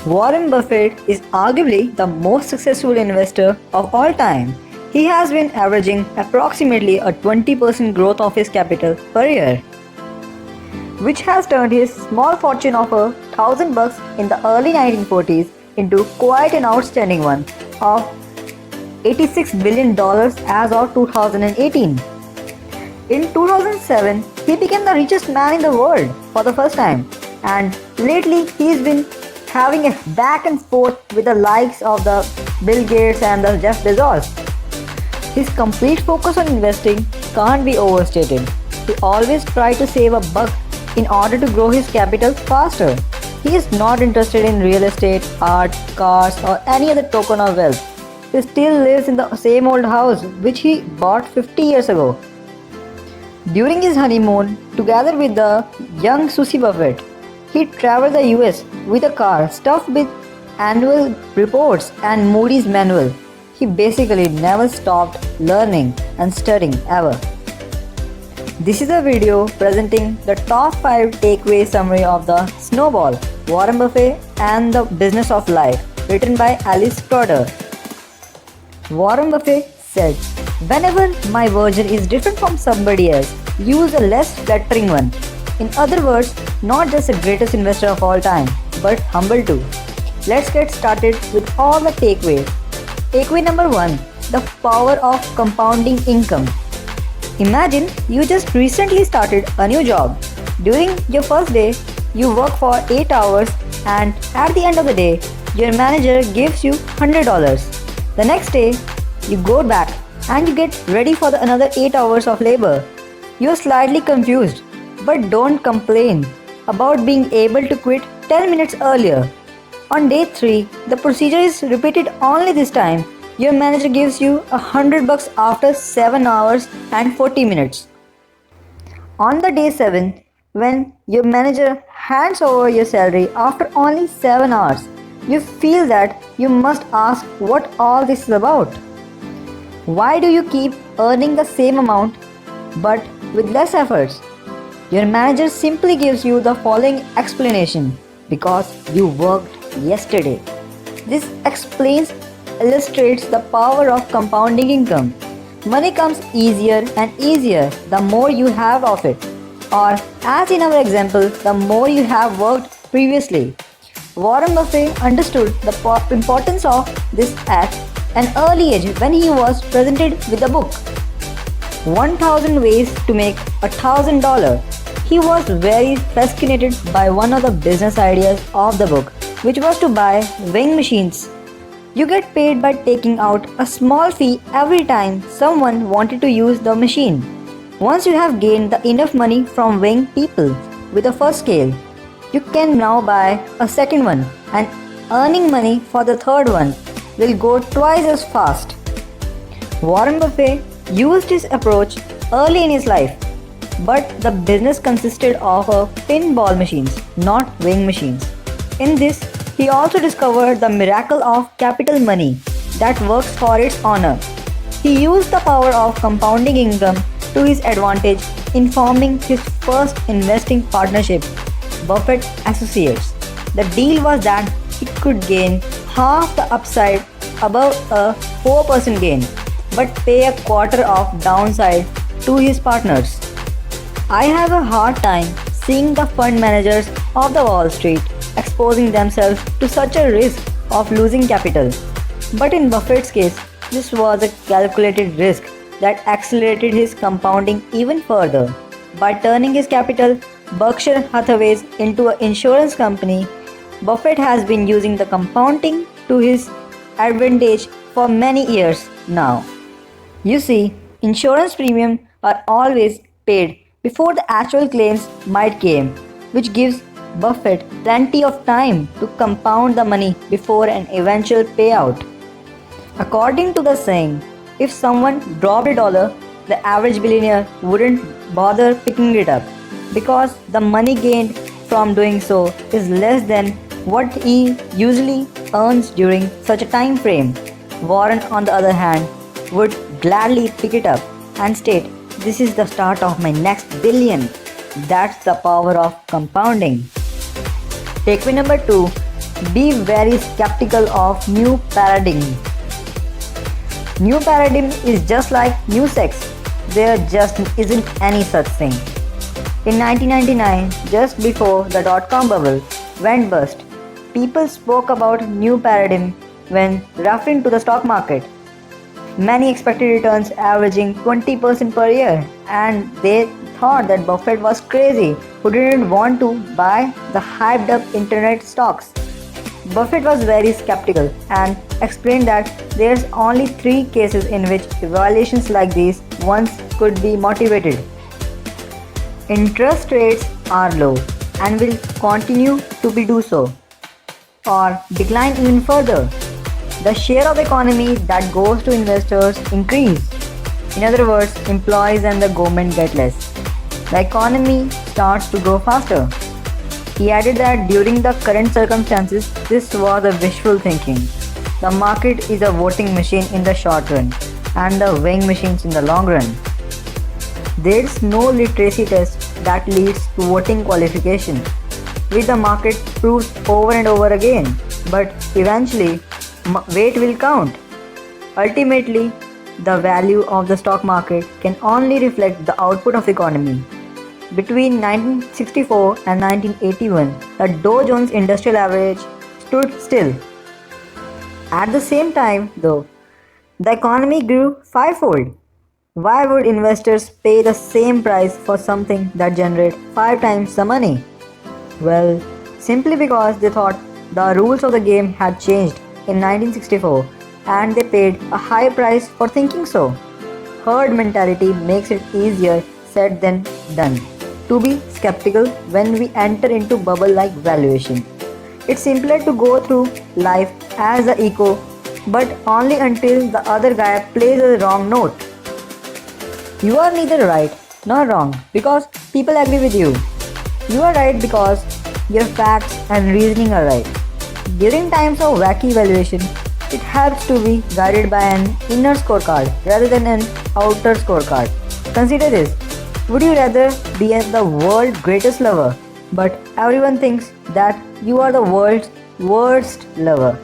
Warren Buffett is arguably the most successful investor of all time. He has been averaging approximately a 20% growth of his capital per year, which has turned his small fortune of $1,000 in the early 1940s into quite an outstanding one of $86 billion as of 2018. In 2007, he became the richest man in the world for the first time, and lately he's been having a back and forth with the likes of the Bill Gates and the Jeff Bezos. His complete focus on investing can't be overstated. He always tries to save a buck in order to grow his capital faster. He is not interested in real estate, art, cars, or any other token of wealth. He still lives in the same old house which he bought 50 years ago. During his honeymoon, together with the young Susie Buffett, he traveled the US with a car stuffed with annual reports and Moody's manual. He basically never stopped learning and studying ever. This is a video presenting the top 5 takeaway summary of the Snowball, Warren Buffett and the Business of Life, written by Alice Prodder. Warren Buffett said, "Whenever my version is different from somebody else, use a less flattering one." In other words, not just the greatest investor of all time, but humble too. Let's get started with all the takeaways. Takeaway number 1, the power of compounding income. Imagine you just recently started a new job. During your first day, you work for 8 hours, and at the end of the day, your manager gives you $100. The next day, you go back and you get ready for another 8 hours of labor. You're slightly confused, but don't complain about being able to quit 10 minutes earlier. On day 3, the procedure is repeated only this time. Your manager gives you $100 after 7 hours and 40 minutes. On the day 7, when your manager hands over your salary after only 7 hours, you feel that you must ask what all this is about. Why do you keep earning the same amount but with less efforts? Your manager simply gives you the following explanation: because you worked yesterday. This illustrates the power of compounding income. Money comes easier and easier the more you have of it, or as in our example, the more you have worked previously. Warren Buffett understood the importance of this at an early age when he was presented with the book 1000 Ways to Make $1,000. He was very fascinated by one of the business ideas of the book, which was to buy weighing machines. You get paid by taking out a small fee every time someone wanted to use the machine. Once you have gained enough money from weighing people with the first scale, you can now buy a second one, and earning money for the third one will go twice as fast. Warren Buffett used his approach early in his life, but the business consisted of pinball machines, not weighing machines. In this, he also discovered the miracle of capital money that works for its honor. He used the power of compounding income to his advantage in forming his first investing partnership, Buffett Associates. The deal was that he could gain half the upside above a 4% gain, but pay a quarter of downside to his partners. I have a hard time seeing the fund managers of the Wall Street exposing themselves to such a risk of losing capital. But in Buffett's case, this was a calculated risk that accelerated his compounding even further. By turning his capital, Berkshire Hathaway, into an insurance company, Buffett has been using the compounding to his advantage for many years now. You see, insurance premiums are always paid before the actual claims might come, which gives Buffett plenty of time to compound the money before an eventual payout. According to the saying, if someone dropped $1, the average billionaire wouldn't bother picking it up, because the money gained from doing so is less than what he usually earns during such a time frame. Warren, on the other hand, would gladly pick it up and state, "This is the start of my next billion." That's the power of compounding. Takeaway number 2, Be very skeptical of new paradigm. New paradigm is just like new sex. There just isn't any such thing. In 1999, just before the dot-com bubble went bust, people spoke about new paradigm when referring to the stock market. Many expected returns averaging 20% per year, and they thought that Buffett was crazy who didn't want to buy the hyped up internet stocks. Buffett was very skeptical and explained that there's only three cases in which evaluations like these ones could be motivated. Interest rates are low and will continue to be do so, or decline even further. The share of the economy that goes to investors increase. In other words, employees and the government get less. The economy starts to grow faster. He added that during the current circumstances, this was a wishful thinking. The market is a voting machine in the short run and the weighing machines in the long run. There is no literacy test that leads to voting qualification, which the market proves over and over again, but eventually weight will count. Ultimately, the value of the stock market can only reflect the output of the economy. Between 1964 and 1981, the Dow Jones Industrial Average stood still. At the same time, though, the economy grew fivefold. Why would investors pay the same price for something that generates five times the money? Well, simply because they thought the rules of the game had changed in 1964 and they paid a high price for thinking so. Herd mentality makes it easier said than done to be skeptical when we enter into bubble like valuation. It's simpler to go through life as the echo, but only until the other guy plays a wrong note. You are neither right nor wrong because people agree with you. You are right because your facts and reasoning are right. During times of wacky valuation, it helps to be guided by an inner scorecard rather than an outer scorecard. Consider this. Would you rather be the world's greatest lover, but everyone thinks that you are the world's worst lover?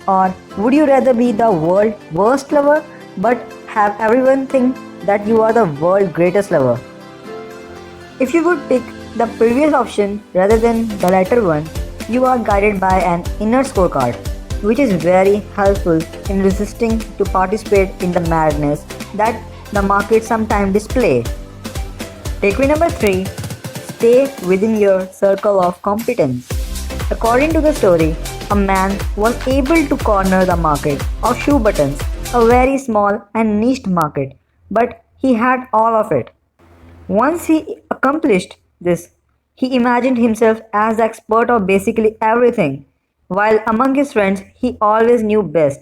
Or would you rather be the world's worst lover, but have everyone think that you are the world's greatest lover? If you would pick the previous option rather than the latter one, you are guided by an inner scorecard, which is very helpful in resisting to participate in the madness that the market sometimes display. Takeaway number 3. Stay within your circle of competence. According to the story, a man was able to corner the market of shoe buttons, a very small and niche market, but he had all of it. Once he accomplished this, he imagined himself as the expert of basically everything, while among his friends he always knew best.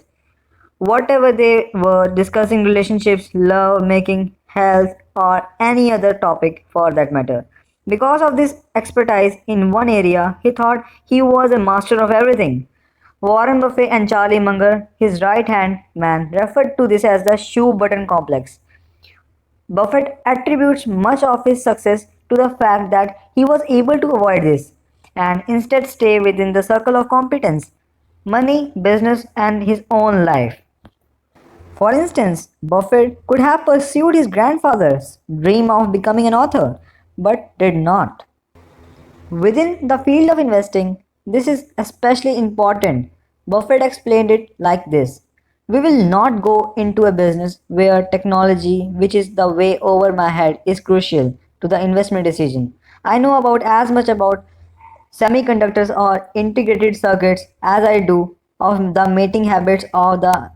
Whatever they were discussing relationships, love making, health, or any other topic for that matter. Because of this expertise in one area, he thought he was a master of everything. Warren Buffett and Charlie Munger, his right hand man, referred to this as the shoe button complex. Buffett attributes much of his success to the fact that he was able to avoid this and instead stay within the circle of competence, money, business, and his own life. For instance, Buffett could have pursued his grandfather's dream of becoming an author, but did not. Within the field of investing, this is especially important. Buffett explained it like this. We will not go into a business where technology, which is the way over my head, is crucial to the investment decision. I know about as much about semiconductors or integrated circuits as I do of the mating habits of the.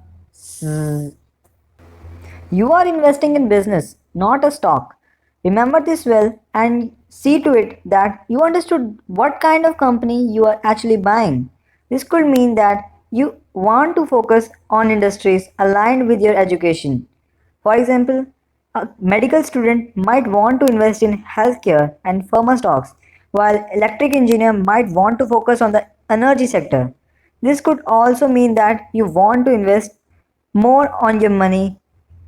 You are investing in business, not a stock. Remember this well and see to it that you understood what kind of company you are actually buying. This could mean that you want to focus on industries aligned with your education. For example, a medical student might want to invest in healthcare and pharma stocks, while electric engineer might want to focus on the energy sector. This could also mean that you want to invest more on your money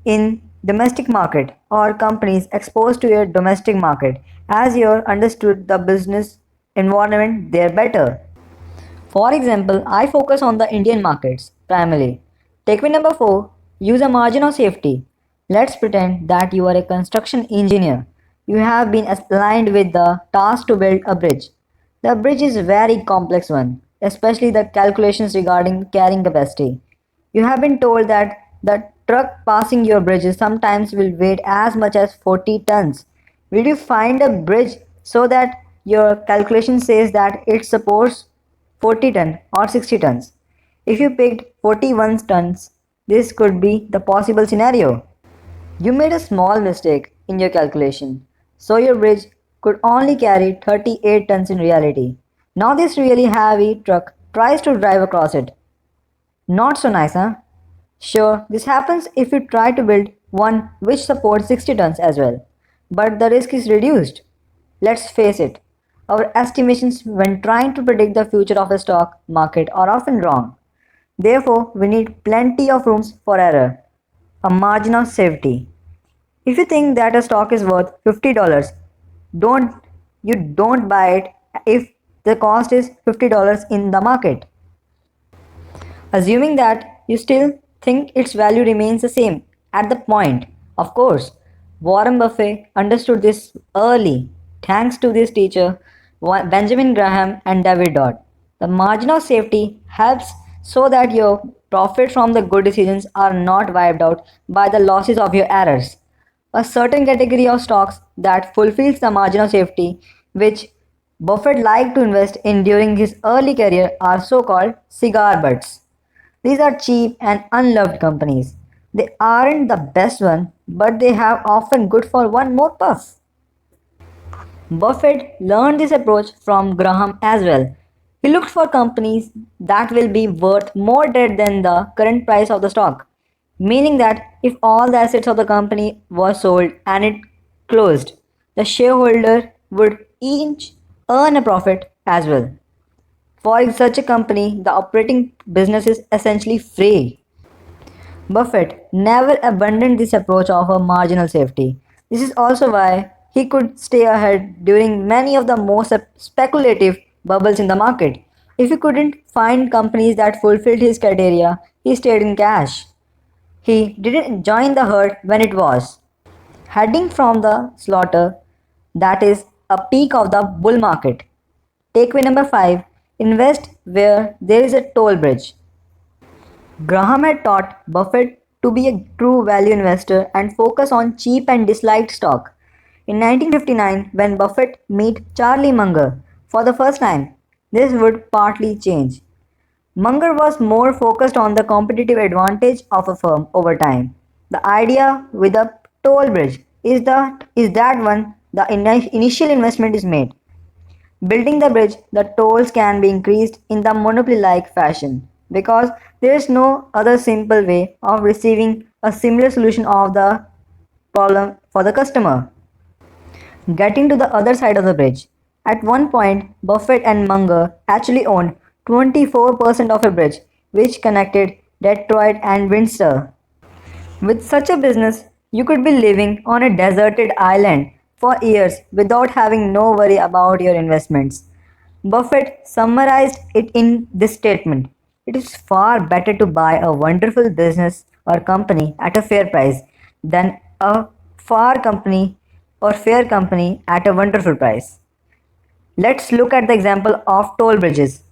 in domestic market or companies exposed to your domestic market as you understood the business environment there better. For example, I focus on the Indian markets primarily. Takeaway number 4, use a margin of safety. Let's pretend that you are a construction engineer. You have been aligned with the task to build a bridge. The bridge is a very complex one, especially the calculations regarding carrying capacity. You have been told that the truck passing your bridge sometimes will weigh as much as 40 tons. Will you find a bridge so that your calculation says that it supports 40 ton or 60 tons? If you picked 41 tons, this could be the possible scenario. You made a small mistake in your calculation, so your bridge could only carry 38 tons in reality. Now this really heavy truck tries to drive across it. Not so nice, huh? Sure, this happens if you try to build one which supports 60 tons as well. But the risk is reduced. Let's face it, our estimations when trying to predict the future of a stock market are often wrong. Therefore, we need plenty of rooms for error, a margin of safety. If you think that a stock is worth $50, don't don't buy it if the cost is $50 in the market. Assuming that you still think its value remains the same at the point. Of course, Warren Buffett understood this early thanks to this teacher Benjamin Graham and David Dodd. The margin of safety helps so that your profits from the good decisions are not wiped out by the losses of your errors. A certain category of stocks that fulfills the margin of safety, which Buffett liked to invest in during his early career, are so called cigar butts. These are cheap and unloved companies. They aren't the best one, but they have often good for one more puff. Buffett learned this approach from Graham as well. He looked for companies that will be worth more debt than the current price of the stock, meaning that if all the assets of the company were sold and it closed, the shareholder would each earn a profit as well. For such a company, the operating business is essentially free. Buffett never abandoned this approach of a marginal safety. This is also why he could stay ahead during many of the most speculative bubbles in the market. If he couldn't find companies that fulfilled his criteria, he stayed in cash. He didn't join the herd when it was heading from the slaughter, that is, a peak of the bull market. Takeaway number 5, invest where there is a toll bridge. Graham had taught Buffett to be a true value investor and focus on cheap and disliked stock. In 1959, when Buffett met Charlie Munger for the first time, this would partly change. Munger was more focused on the competitive advantage of a firm over time. The idea with a toll bridge is that when the initial investment is made. Building the bridge, the tolls can be increased in the monopoly-like fashion because there is no other simple way of receiving a similar solution of the problem for the customer. Getting to the other side of the bridge. At one point, Buffett and Munger actually owned 24% of a bridge which connected Detroit and Windsor. With such a business, you could be living on a deserted island for years without having no worry about your investments. Buffett summarized it in this statement: it is far better to buy a wonderful business or company at a fair price than a far company or fair company at a wonderful price. Let's look at the example of toll bridges.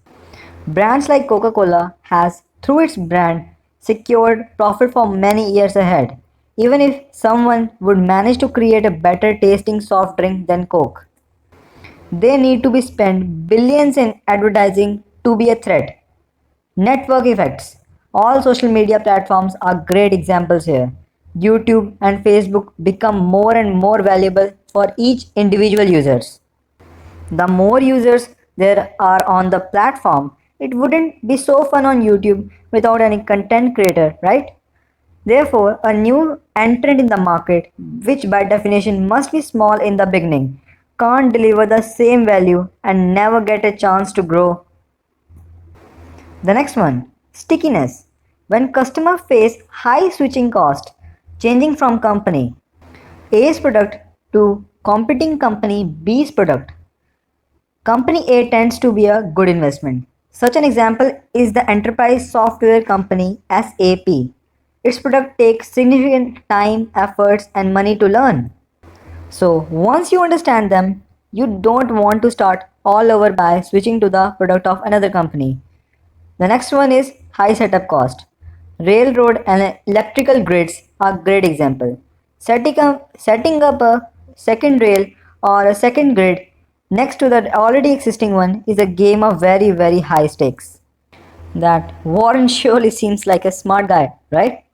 Brands like Coca-Cola has, through its brand, secured profit for many years ahead, even if someone would manage to create a better tasting soft drink than Coke. They need to be spent billions in advertising to be a threat. Network effects. All social media platforms are great examples here. YouTube and Facebook become more and more valuable for each individual users. The more users there are on the platform, it wouldn't be so fun on YouTube without any content creator, right? Therefore, a new entrant in the market, which by definition must be small in the beginning, can't deliver the same value and never get a chance to grow. The next one, stickiness. When customers face high switching cost, changing from company A's product to competing company B's product, company A tends to be a good investment. Such an example is the enterprise software company SAP. Its product takes significant time, efforts, and money to learn. So, once you understand them, you don't want to start all over by switching to the product of another company. The next one is high setup cost. Railroad and electrical grids are great example. Setting up a second rail or a second grid next to the already existing one is a game of very high stakes. That Warren surely seems like a smart guy, right?